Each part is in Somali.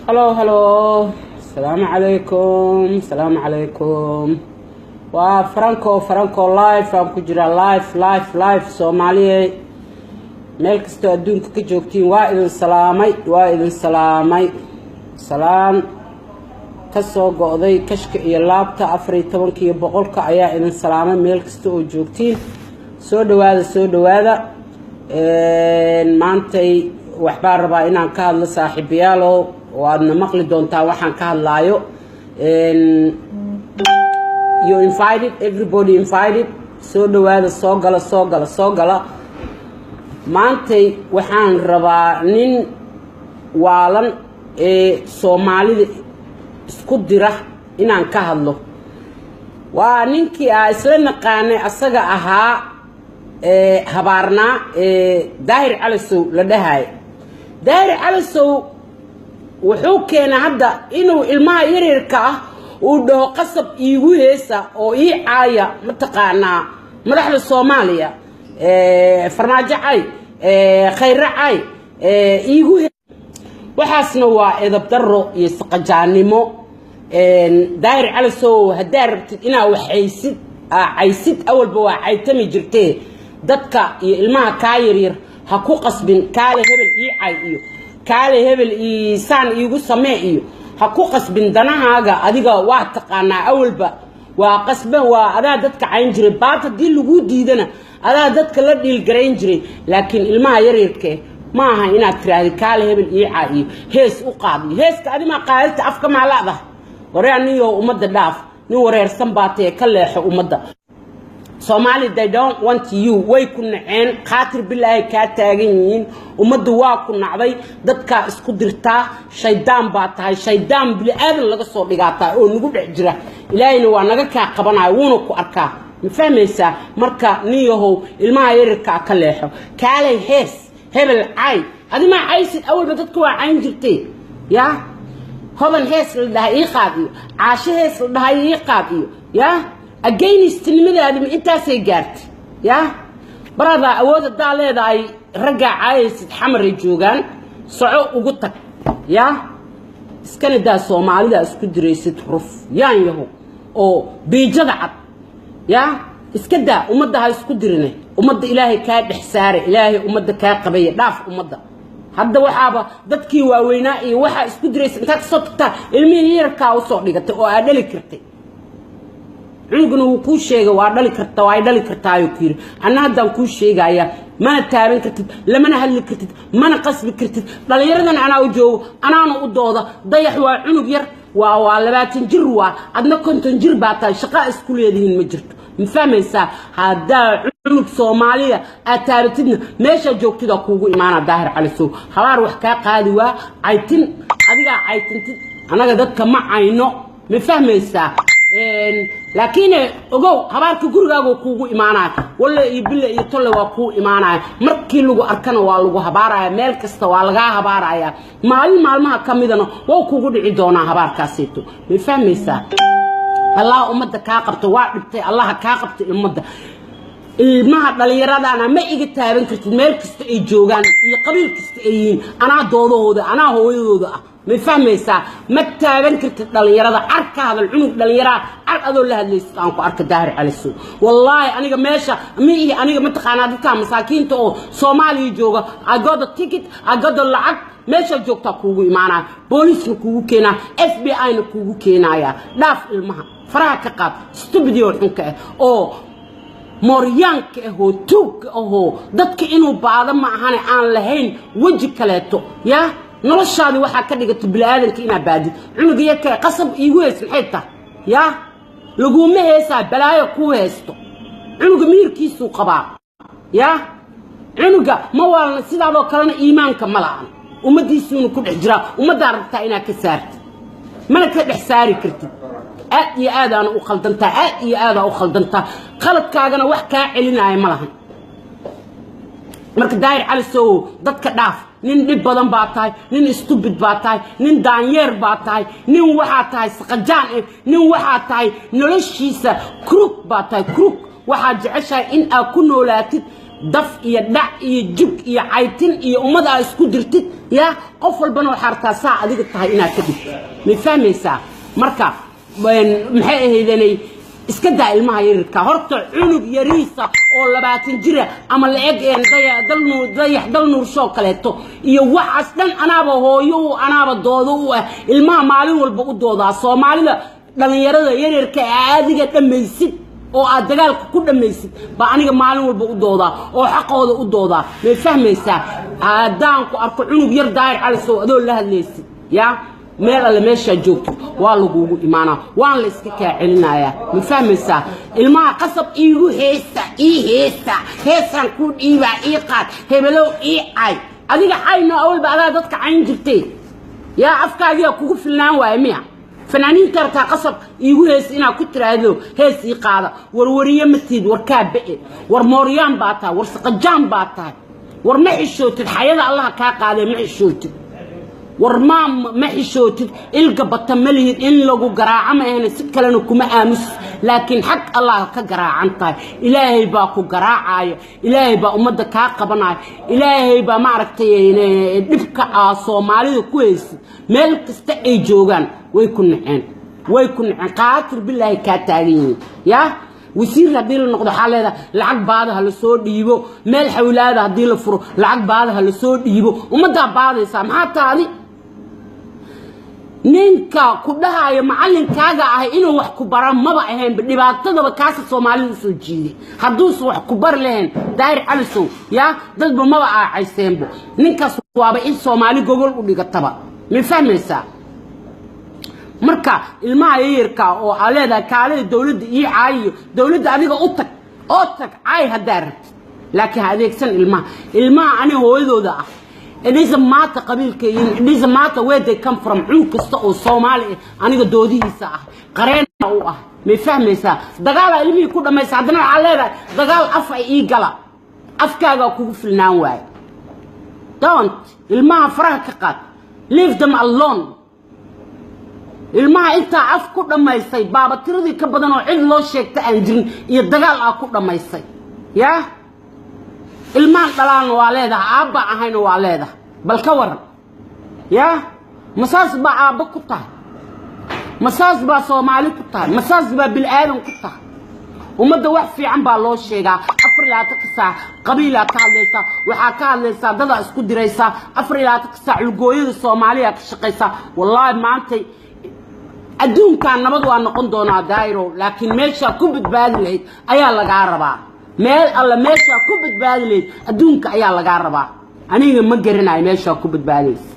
هلو السلام عليكم السلام عليكم وفرانكو لايف aan ku jira live Soomaaliyeed meel kasta adduunka ka joogtiin waa idin salaamay salaan ka soo go'day kashka iyo laabta 14 iyo boqolka ayaa idin salaamay meel kasta oo joogtiin soo dhawaada maantay waxbaa rabaa inaan ka hadlo saaxiibayaalo waadna maqli doontaa waxaan ka hadlaayo you invited everybody invited soo dhawaada soo gala maantay waxaan rabaa nin waalan ee Soomaalida isku dira inaan ka hadlo waa ninkii isla naqaanay asaga ahaa habaarna Daahir Calasow la dhahay Daahir Calasow wuxuu keenay hadda inuu ilmaha yaryarka ah uu dhaho qasab iigu heesa oo ii caaya mataqaanaa madaxda Soomaaliya farmaajo cay khayra cay iigu waxaasna waa edab darro iyo saqajaanimo Daahir Calasow hadaa rabtid inaa waxaysid caysid awalba waa caytami jirtee dadka iyo ilmaha ka yaryar ha ku qasbin kaale hebel ii cay iyo kaale hebel ii saan iigu samee iyo ha ku qasbin danahaaga adiga waa taqaanaa awalba waa qasban waa adaa dadka cayn jiray baata dii lagu diidana adaa dadka la dhiil garayn jiray laakiin ilmaha yaryarka ma aha inaad tiraahdo kaale hebel ii cay iyo hees u qaadi heeska adima qaadta afka ma laada wareeniyo umada dhaaf nin wareersan baatay ka leexo umada Somali they don't want you way ku naceen qaatir billahi ka taagan yihiin umadu waa ku nacday dadka isku dirtaa shaydaan baa tahay shaydaan bil aadan laga soo dhigaataa oo nagu dhex jira ilaahayna waa naga ka qabanaay wuuna ku arkaa ma fahmaysaa marka niyahow ilmaha yaryarka ka leexo kaalay hees hebel cay adima caysid awalba dadku waa cayn jirtay ya hoban hees la dhahay ii qaadiyo caasho hees la dhahay ii qaadiyo ya against nimadaadi intaasay gaartay ya barada awooda daaleeda ay raga caaysid xamar joogan soco ugu tag ya iskana daa Soomaalida isku diraysid ruf yaan yaho oo biijada cad ya iska daa umada ha isku dirinay umada ilaahay ka dhex saare ilaahay umada ka qabay dhaaf umada hadda waxaaba dadkii waaweynaa iyo waxa isku diraysid inta ka soo tagta ilmihii yarka u soo dhigatay oo aad dhali kartay cunuguna uu ku sheegay waa dhali kartaa way dhali kartaa ayuu ku yiri anna hadan ku sheegaya mana taaban kartid lamana hadli kartid mana qasbi kartid dhalinyaradan ana u joogo anaana u dooda dayax waa cunug yar waa 20 jir waa adna 50 jir baa tahay shaqo isku leedihiin ma jirto ma fahmaysaa hada cunug Soomaaliya aad taabatidna meesha joogtida kuugu imaana Daahir Calasow habaar wax ka qaadi waa caytin adiga caytintid anaga dadka ma ayno ma fahmaysaa laakiin ogow habaarka gurigaaga kuugu imaanaa wallahi billa iyo tolle waa ku imaanaa markii lagu arkana waa lagu habaaraya meel kasta waa laga habaaraya maalmaha kamidana waa kuugu dhici doona habaarkaasito ma fahmaysaa Allah umada ka qabto waa dhibtay Allah ka qabto umada ilmaha dhalinyarada ma iga taaban kartid meel kasta ay joogan iyo qabiil kasta ay yihiin ana doodahooda ana hooyadooda ma fahmaysaa ma taaban kartid dhalinyarada arka hadal cunug dhalinyarada ar adoo la hadlaysid aan ku arka Daahir Calasow wallahi aniga meesha aniga ma taqaanaa dadka masaakiinta oo Soomaaliya jooga I got the ticket I got the lacag meesha joogta kuugu imaanaa booliisku kuugu keenaa FBI na kuugu keenaya dhaaf ilmaha faraha ka qaad stupid iyo xunka oo Moryanka oo tuug oo dadka inuu baada ma ahan aan lahayn waji kaleeto ya noloshaadi waxa ka dhigato bilaadanka ina baadid cunug yarka qasab iigu heesan xita ya lagu ma heesaa balaayo ku heesto cunug miirkiisu qabaa ya cunuga ma walna sidaadoo kalena iimaanka ma la'aan umadiisuna ku dhex jira umada rabtaa ina ka saartid mana ka dhex saari kartid aad iyo aad aan u khaldantaa qaladkaagana wax ka celinaya ma lahan marka Daahir Calasow dadka dhaaf nin dhib badan baa tahay nin stupid baa tahay nin daanyeer baa tahay nin waxa tahay saqajaan nin waxa tahay noloshiisa crook baa tahay crook waxa jeceshay in aad ku noolaatid daf iyo dhac iyo jug iyo caytin iyo ummad aa isku dirtid yaa qof walbana waxaa rabtaa saa adiga tahay inaad ka dhigto ma fahmaysaa marka maxay ahaydeenay iska daa ilmaha yarirka horta cunug yariisa oo 20 jira ama la eg dayax dal nuur soo kaleeto iyo waxaas dhan anaaba hooyo anaaba doodo u ah ilmaha maalin walba u doodaa Soomaalida dhalinyarada yarirka aadiga dhamaysid oo aad dagaalka ku dhamaysid ba aniga maalin walba u doodaa oo xaqooda u doodaa ma fahmaysaa aadaan ku arko cunug yar daayir cali soo adoo la hadlaysid yaa meel alla meesha joogto waa lagugu imaana waan la iska ka celinaya ma fahmaysaa ilmaha qasab iigu heesan ku dhiiba ii qaad hebelow ii ay adiga ayno awalba adaa dadka cayn jirtay yaa afkaaga kugu filnaan waay miya fanaaniin tarta qasab iigu hees ina ku tiraado hees ii qaada warwariye matid warkaa baa war mooriyaan baata war saqajaan baata war ma xishootid xayada allah ka qaaday ma xishootid war ma xishootid ilga batamaliid in lagu garaaco ma ahna si kalena kuma aamus laakiin xaq allah ka garaacan tahay ilaahay baa ku garaacaya ilaahay baa umada ka qabanaya ilaahay baa ma aragtay dhibka Soomaalida ku haysid meel kasta ay joogan way ku naceen qaatir billahi ka taagin ya wasiir hadii la noqdo xaleeda lacag baadaha la soo dhiibo meel xawlaada hadii la furo lacag baadaha la soo dhiibo umada baadaysa maxaa taadi ninka ku dhahayo macallinkaaga ah inuu wax ku baran maba ahayn dhibaatada kaas Soomaalidu soo jiiday hadduu wax ku bar leen daayir calisow ya dadba maba aayseembo ninkaas waaba in Soomaali gogol u dhigataba ma fahmaysaa marka ilmaha yarka oo aleeda kaalada dawladda ii caayo dawladda adiga u tag caay hadaa rabtid laakiin adeegsan ilmaha ani hooyadooda ah it doesn't matter qabiilkeen it doesn't matter where they come from cunug kasta oo Soomaali aniga doodihiisa ah qareen u ah ma fahmaysaa dagaal ilmihi ku dhamaysa hadana waxa leedahay dagaal af ay ii gala afkaaga kugu filnaan waay don't ilmaha faraha ka qaad leave them alone ilmaha inta af ku dhamaysay baaba tiradii ka badan oo cid loo sheegta aan jirin iyo dagaal ah ku dhamaysay yaa ilmaha dhalaan waa leedahay aabba ahayna waa leedahay bal ka waran yaa masaas ba aabba ku tahay masaas ba Soomaali ku tahay masaas ba bil aadan ku tahay umada wax fiican baa loo sheegaa afar saac qabiila ka hadlaysa waxa ka hadlaysa dad isku diraysa afar saac lugooyada Soomaaliya ka shaqeysa wallahi maantay adduunka nabad waa noqon doonaa daayiro laakiin meesha ku badbaadi lahayd ayaa laga rabaa meel alla meesha ku badbaadi lahayd adduunka ayaa laga rabaa aniga ma garanayo meesha ku badbaadaysa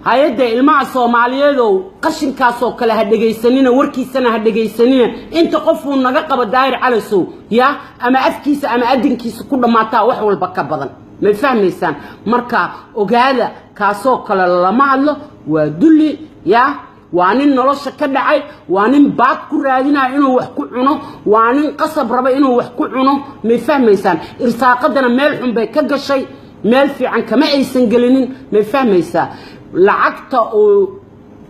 hay'adda ilmaha Soomaaliyeed oo qashinkaas oo kale ha dhageysanina warkiisana ha dhageysanina inta qof uu naga qabo daayir calisow ya ama afkiisa ama adinkiisa ku dhamaata wax walba ka badan ma fahmaysaan marka ogaada kaasoo kale lama hadlo waa dulli ya وانين نلوش كدعي وانين باك كرادينا إنه وحكونه وانين قصب ربا إنه وحكونه مفهم إنسان إرساقدنا ملحم بكجا شيء مال في عن كما يسنجلين مفهم إنسان لعقته أو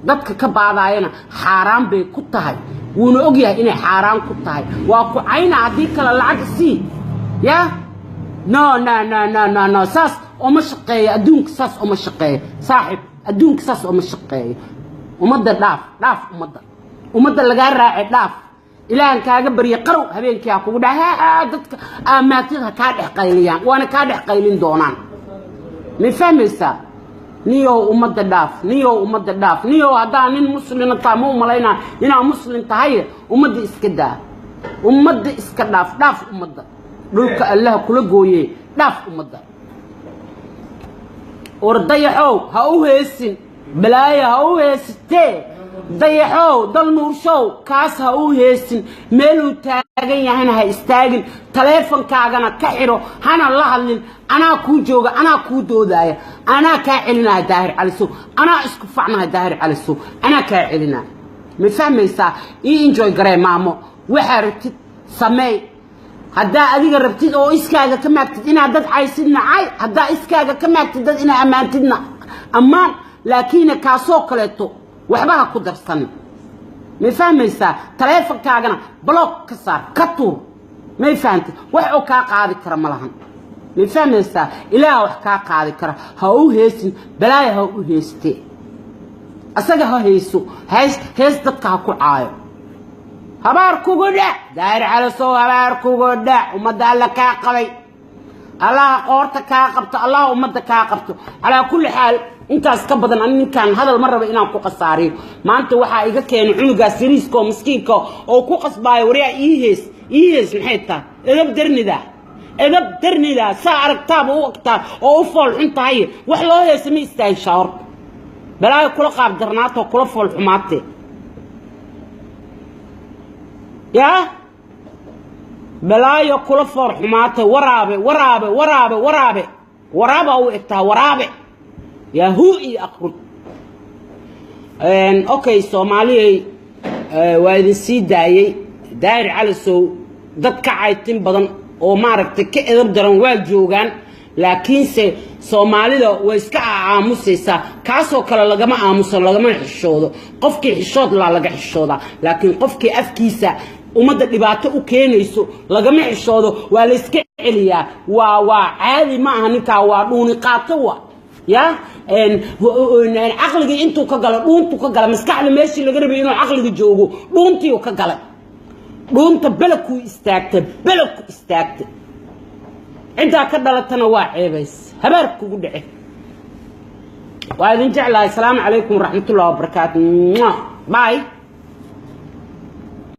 ضدك كبعض عينا حرام بكتهاي ونوجيه إنه حرام كتهاي وأكو عين عديك للعق سي يا no ساس أمشقية أدونك ساس أمشقية صاحب أدونك ساس أمشقية ومدة داف ومدة لقى راعي داف إلهن كاغا بري قرو هبين كي أقول ها دتك أماتيها كادح قيليان وأنا كادح قيلين دونان مفهم إسا نيو ومدة داف نيو هدا نين مسلم تامو ملاينا هنا مسلم تهيئ ومدة إسكدا ومدة إسكداف داف ومدة دولك الله كل قوي داف ومدة ورديحو هاو هيسين بلايا هو هستي ضيحو ضل نور شو كاس هو هستن ميلو تاغن هنا هيستاغن تليفون كاغنا كحيرو هنا الله اللي انا كو جوغا انا كو دودايا انا كاعلنا داهر على السوق انا اسكو فعنا داهر على السوق انا كاعلنا مفهميسا اي انجوي غري مامو وحرتي سمي هدا اديغا ربتيد او اسكاغا كماكتid ina dad caysidna ay hada iskaaga kamaagtid dad ina amaantidna amaan لكن كاسو كلتو وحبها كدرسن ما فهميسا تليفونكاغنا بلوك كسار كتور ما يفهمت وحو كا قادي كرا ملهن ما يفهميسا إله وح كا قادي كرا هاو هيسن بلاي هاو هيستي أساقا هاو هيسو هيس دادك هاكو عايو هبار كوغودا داير على سو هبار كوغودا ومدى الله كا قبي الله قورتا كا قبتو الله ومدى كا قبتو على كل حال انت اسكبدن ان كان هذا المره بإنان كو قصارين ما انت waxa iga keenay cunuga siriisko miskiinka oo ku qasbay wariya ihees maxayta edab darnida saa aragtaaba u ogtaa oo u fool xuntahay wax loo heesay istaay shaar balaa kula qaab darnaato kula fool xumaatay ya balaa kula fool xumaatay waraabe oo egtaa waraabe يا هوئي أقول أوكي سومالي وإذا سيد داير على سو ضدك عايتين بدن ومارك تكئ درن والجوجان لكن سومالي لو ويسكع عاموسيسا كاسو كلا لجماعة عاموس لجماعة الشوض قفك الشوض لا لجح الشوض لكن قفك أفكيسا ومدى اللي بعته كينيسو لجماعة الشوض والسكع عليا وعادي معها نكا ودون قاطوة يا ان عقلي انتو كغلا دونتو كغلا مسكحله ماشي laga rabay inuu aqliga joogo doontii oo ka galay doonta balku istaagtay inta ka dhalatana waa ceebays habar kugu dhacay waa idin jeclahay salaamu calaykum waraxmatullaahi wabarakaatuh bye